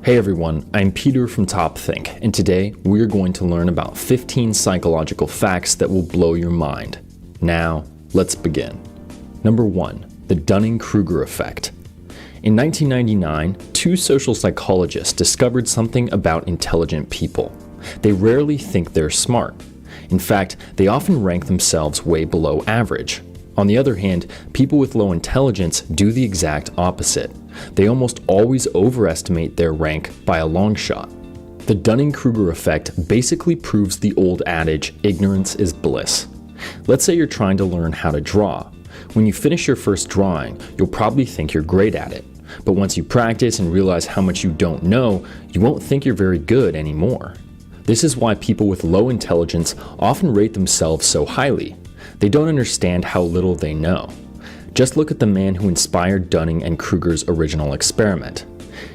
Hey everyone, I'm Peter from TopThink, and today we're going to learn about 15 psychological facts that will blow your mind. Now, let's begin. Number 1, the Dunning-Kruger effect. In 1999, two social psychologists discovered something about intelligent people. They rarely think they're smart. In fact, they often rank themselves way below average. On the other hand, people with low intelligence do the exact opposite. They almost always overestimate their rank by a long shot. The Dunning-Kruger effect basically proves the old adage, ignorance is bliss. Let's say you're trying to learn how to draw. When you finish your first drawing, you'll probably think you're great at it. But once you practice and realize how much you don't know, you won't think you're very good anymore. This is why people with low intelligence often rate themselves so highly. They don't understand how little they know. Just look at the man who inspired Dunning and Kruger's original experiment.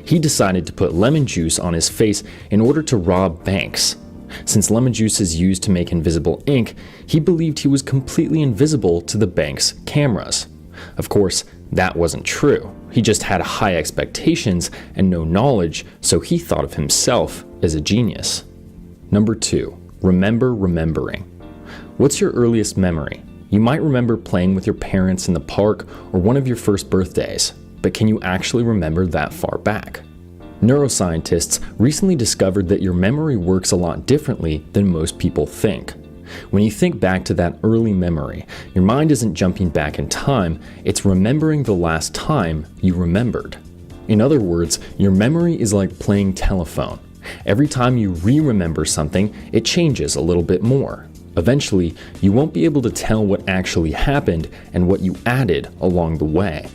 He decided to put lemon juice on his face in order to rob banks. Since lemon juice is used to make invisible ink, he believed he was completely invisible to the bank's cameras. Of course, that wasn't true. He just had high expectations and no knowledge, so he thought of himself as a genius. Number 2, remember remembering. What's your earliest memory? You might remember playing with your parents in the park or one of your first birthdays, but can you actually remember that far back? Neuroscientists recently discovered that your memory works a lot differently than most people think. When you think back to that early memory, your mind isn't jumping back in time, it's remembering the last time you remembered. In other words, your memory is like playing telephone. Every time you re-remember something, it changes a little bit more. Eventually, you won't be able to tell what actually happened and what you added along the way.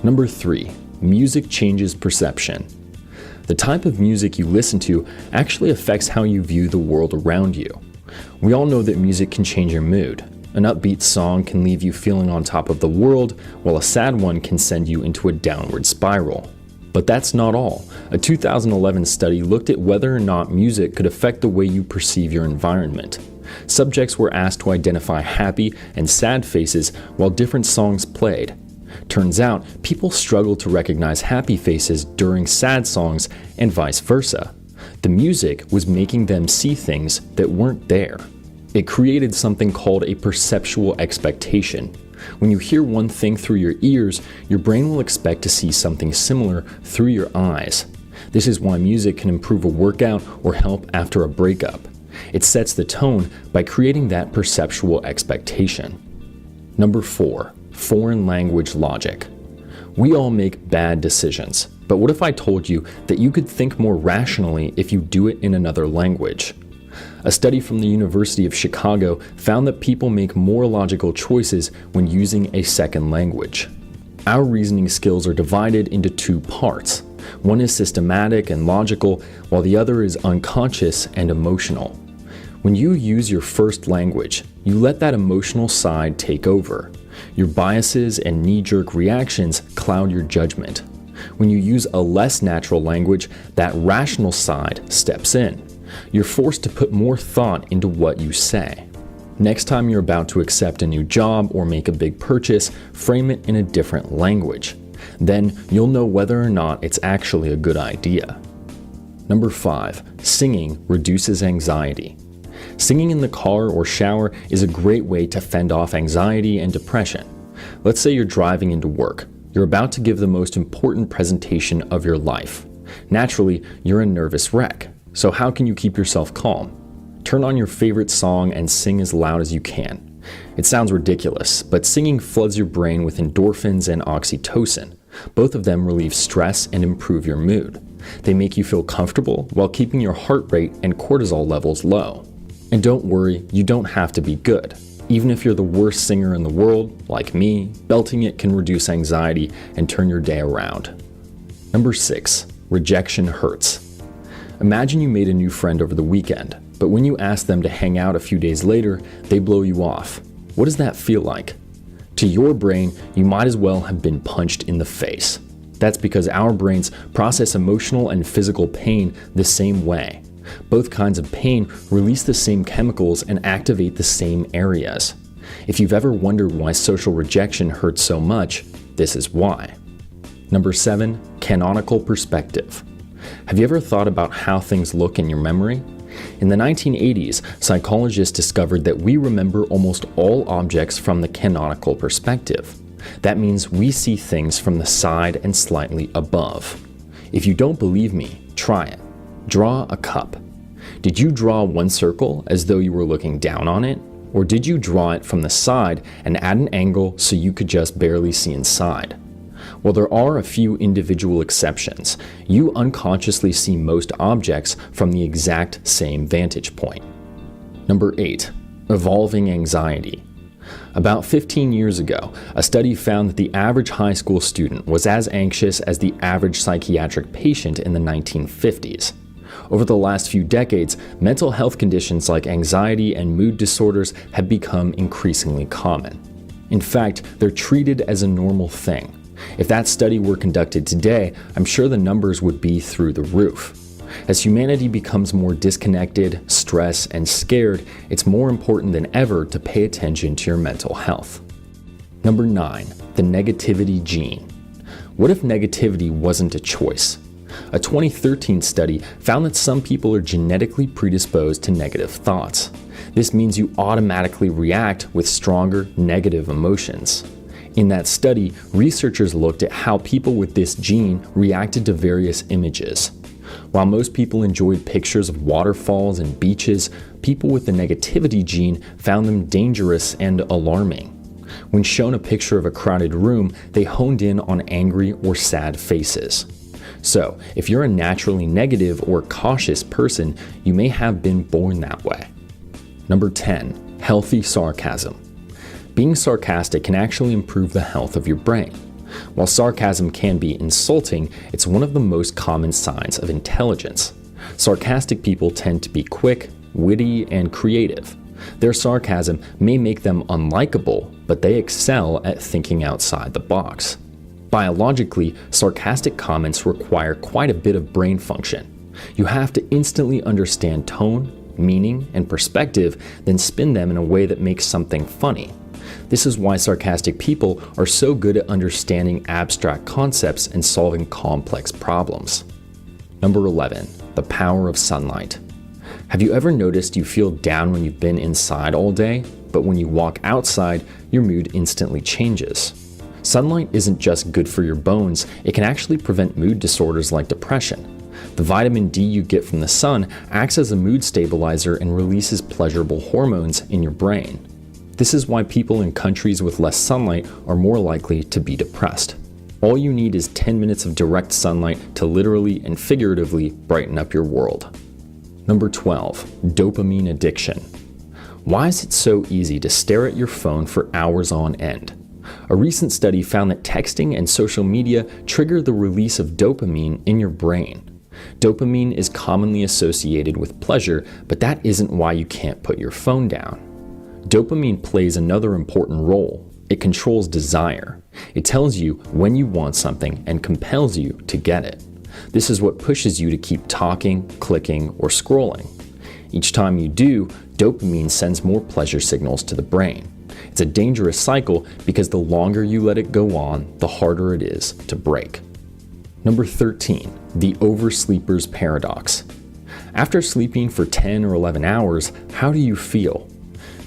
Number 3, music changes perception. The type of music you listen to actually affects how you view the world around you. We all know that music can change your mood. An upbeat song can leave you feeling on top of the world, while a sad one can send you into a downward spiral. But that's not all. A 2011 study looked at whether or not music could affect the way you perceive your environment. Subjects were asked to identify happy and sad faces while different songs played. Turns out, people struggle to recognize happy faces during sad songs and vice versa. The music was making them see things that weren't there. It created something called a perceptual expectation. When you hear one thing through your ears, your brain will expect to see something similar through your eyes. This is why music can improve a workout or help after a breakup. It sets the tone by creating that perceptual expectation. Number 4, foreign language logic. We all make bad decisions, but what if I told you that you could think more rationally if you do it in another language? A study from the University of Chicago found that people make more logical choices when using a second language. Our reasoning skills are divided into two parts. One is systematic and logical, while the other is unconscious and emotional. When you use your first language, you let that emotional side take over. Your biases and knee-jerk reactions cloud your judgment. When you use a less natural language, that rational side steps in. You're forced to put more thought into what you say. Next time you're about to accept a new job or make a big purchase, frame it in a different language. Then you'll know whether or not it's actually a good idea. Number 5, singing reduces anxiety. Singing in the car or shower is a great way to fend off anxiety and depression. Let's say you're driving into work. You're about to give the most important presentation of your life. Naturally, you're a nervous wreck. So how can you keep yourself calm? Turn on your favorite song and sing as loud as you can. It sounds ridiculous, but singing floods your brain with endorphins and oxytocin. Both of them relieve stress and improve your mood. They make you feel comfortable while keeping your heart rate and cortisol levels low. And don't worry, you don't have to be good. Even if you're the worst singer in the world, like me, belting it can reduce anxiety and turn your day around. Number 6, rejection hurts. Imagine you made a new friend over the weekend, but when you ask them to hang out a few days later, they blow you off. What does that feel like? To your brain, you might as well have been punched in the face. That's because our brains process emotional and physical pain the same way. Both kinds of pain release the same chemicals and activate the same areas. If you've ever wondered why social rejection hurts so much, this is why. Number 7, canonical perspective. Have you ever thought about how things look in your memory? In the 1980s, psychologists discovered that we remember almost all objects from the canonical perspective. That means we see things from the side and slightly above. If you don't believe me, try it. Draw a cup. Did you draw one circle as though you were looking down on it? Or did you draw it from the side and at an angle so you could just barely see inside? Well, there are a few individual exceptions. You unconsciously see most objects from the exact same vantage point. Number 8. Evolving anxiety. About 15 years ago, a study found that the average high school student was as anxious as the average psychiatric patient in the 1950s. Over the last few decades, mental health conditions like anxiety and mood disorders have become increasingly common. In fact, they're treated as a normal thing. If that study were conducted today, I'm sure the numbers would be through the roof. As humanity becomes more disconnected, stressed, and scared, it's more important than ever to pay attention to your mental health. Number 9. The negativity gene. What if negativity wasn't a choice? A 2013 study found that some people are genetically predisposed to negative thoughts. This means you automatically react with stronger negative emotions. In that study, researchers looked at how people with this gene reacted to various images. While most people enjoyed pictures of waterfalls and beaches, people with the negativity gene found them dangerous and alarming. When shown a picture of a crowded room, they honed in on angry or sad faces. So, if you're a naturally negative or cautious person, you may have been born that way. Number 10. Healthy sarcasm. Being sarcastic can actually improve the health of your brain. While sarcasm can be insulting, it's one of the most common signs of intelligence. Sarcastic people tend to be quick, witty, and creative. Their sarcasm may make them unlikable, but they excel at thinking outside the box. Biologically, sarcastic comments require quite a bit of brain function. You have to instantly understand tone, meaning, and perspective, then spin them in a way that makes something funny. This is why sarcastic people are so good at understanding abstract concepts and solving complex problems. Number 11. The power of sunlight. Have you ever noticed you feel down when you've been inside all day, but when you walk outside, your mood instantly changes? Sunlight isn't just good for your bones, it can actually prevent mood disorders like depression. The vitamin D you get from the sun acts as a mood stabilizer and releases pleasurable hormones in your brain. This is why people in countries with less sunlight are more likely to be depressed. All you need is 10 minutes of direct sunlight to literally and figuratively brighten up your world. Number 12. Dopamine addiction. Why is it so easy to stare at your phone for hours on end? A recent study found that texting and social media trigger the release of dopamine in your brain. Dopamine is commonly associated with pleasure, but that isn't why you can't put your phone down. Dopamine plays another important role. It controls desire. It tells you when you want something and compels you to get it. This is what pushes you to keep talking, clicking, or scrolling. Each time you do, dopamine sends more pleasure signals to the brain. It's a dangerous cycle because the longer you let it go on, the harder it is to break. Number 13. The oversleeper's paradox. After sleeping for 10 or 11 hours, how do you feel?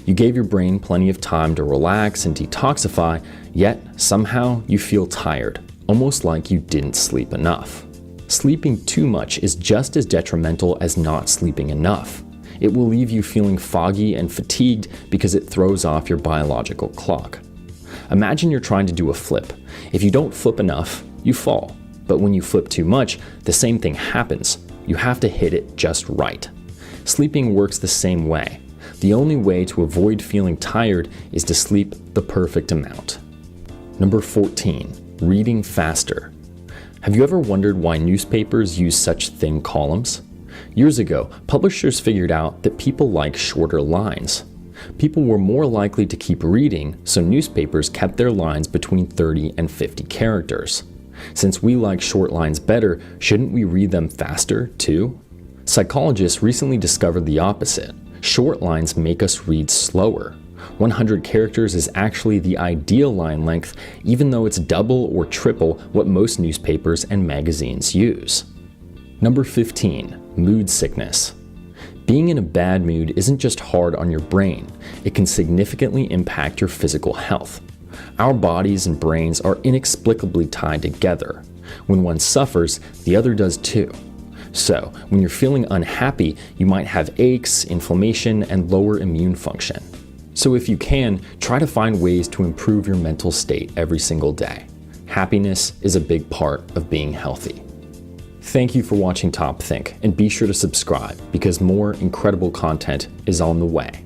You gave your brain plenty of time to relax and detoxify, yet somehow you feel tired, almost like you didn't sleep enough. Sleeping too much is just as detrimental as not sleeping enough. It will leave you feeling foggy and fatigued because it throws off your biological clock. Imagine you're trying to do a flip. If you don't flip enough, you fall. But when you flip too much, the same thing happens. You have to hit it just right. Sleeping works the same way. The only way to avoid feeling tired is to sleep the perfect amount. Number 14. Reading faster. Have you ever wondered why newspapers use such thin columns? Years ago, publishers figured out that people like shorter lines. People were more likely to keep reading, so newspapers kept their lines between 30 and 50 characters. Since we like short lines better, shouldn't we read them faster, too? Psychologists recently discovered the opposite. Short lines make us read slower. 100 characters is actually the ideal line length, even though it's double or triple what most newspapers and magazines use. Number 15, mood sickness. Being in a bad mood isn't just hard on your brain, it can significantly impact your physical health. Our bodies and brains are inexplicably tied together. When one suffers, the other does too. So, when you're feeling unhappy, you might have aches, inflammation, and lower immune function. So if you can, try to find ways to improve your mental state every single day. Happiness is a big part of being healthy. Thank you for watching Top Think, and be sure to subscribe because more incredible content is on the way.